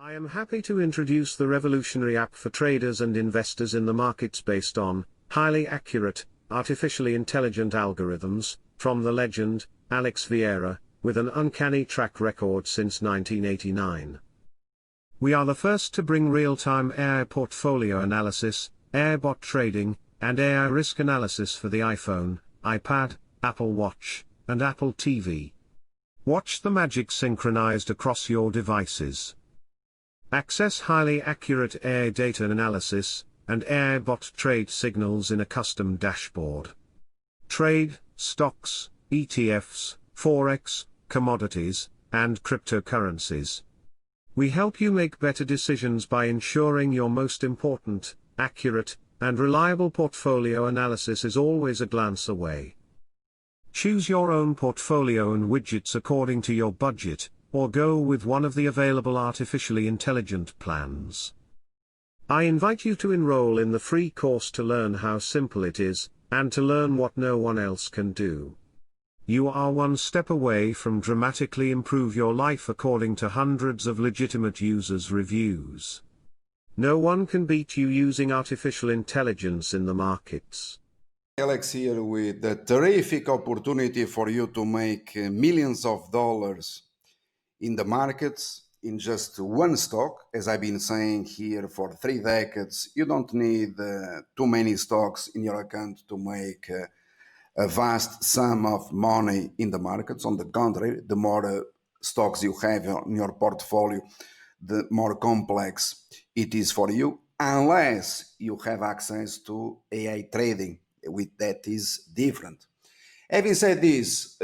I am happy to introduce the revolutionary app for traders and investors in the markets based on highly accurate, artificially intelligent algorithms from the legend, Alex Vieira, with an uncanny track record since 1989. We are the first to bring real-time AI portfolio analysis, AI bot trading, and AI risk analysis for the iPhone, iPad, Apple Watch, and Apple TV. Watch the magic synchronized across your devices. Access highly accurate AI data analysis and AI bot trade signals in a custom dashboard. Trade stocks, ETFs, Forex, commodities, and cryptocurrencies. We help you make better decisions by ensuring your most important, accurate, and reliable portfolio analysis is always a glance away. Choose your own portfolio and widgets according to your budget, or go with one of the available artificially intelligent plans. I invite you to enroll in the free course to learn how simple it is, and to learn what no one else can do. You are one step away from dramatically improve your life according to hundreds of legitimate users' reviews. No one can beat you using artificial intelligence in the markets. Alex here with a terrific opportunity for you to make millions of dollars in the markets in just one stock. As I've been saying here for 3 decades, you don't need too many stocks in your account to make a vast sum of money in the markets. On the contrary, the more stocks you have in your portfolio, the more complex it is for you, unless you have access to AI trading, with that is different. Having said this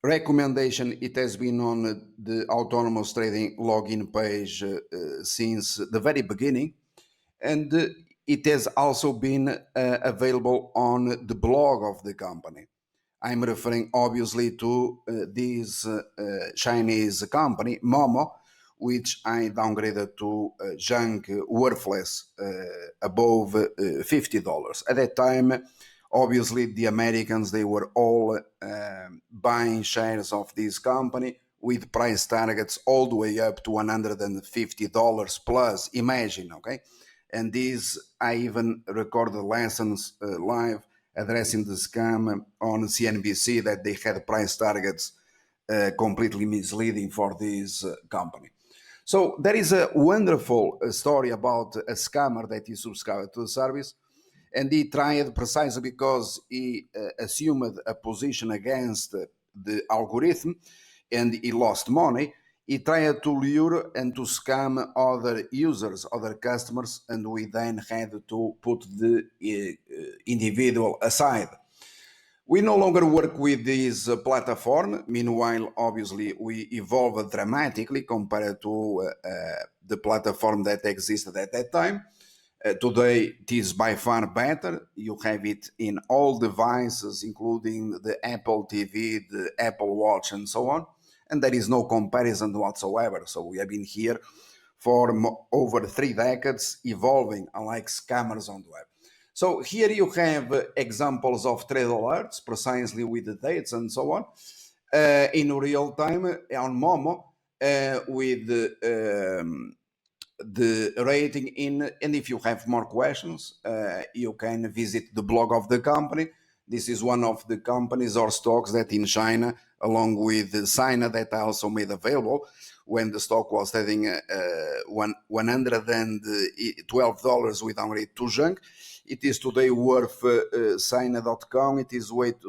recommendation, it has been on the autonomous trading login page since the very beginning, and it has also been available on the blog of the company. I'm referring obviously to this Chinese company, Momo, which I downgraded to junk, worthless, above $50. At that time, obviously, the Americans, they were all buying shares of this company with price targets all the way up to $150 plus. Imagine, okay? And this, I even recorded lessons live addressing the scam on CNBC that they had price targets completely misleading for this company. So there is a wonderful story about a scammer that he subscribed to the service, and he tried, precisely because he assumed a position against the algorithm and he lost money. He tried to lure and to scam other users, other customers, and we then had to put the individual aside. We no longer work with this platform. Meanwhile, obviously, we evolved dramatically compared to the platform that existed at that time. Today, it is by far better. You have it in all devices, including the Apple TV, the Apple Watch, and so on. And there is no comparison whatsoever. So we have been here for over 3 decades, evolving, unlike scammers on the web. So here you have examples of trade alerts, precisely with the dates and so on, in real time on Momo, with the rating in. And if you have more questions, you can visit the blog of the company. This is one of the companies or stocks that in China, along with Sina, that I also made available when the stock was trading $112 with only 2 junk. It is today worth Sina.com. It is worth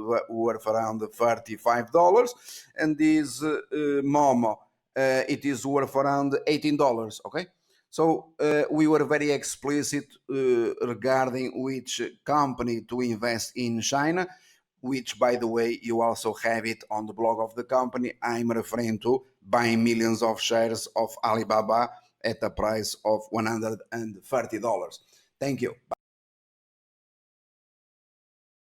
around $35, and this Momo, it is worth around $18. Okay. So we were very explicit regarding which company to invest in China, which, by the way, you also have it on the blog of the company. I'm referring to buying millions of shares of Alibaba at a price of $130. Thank you. Bye.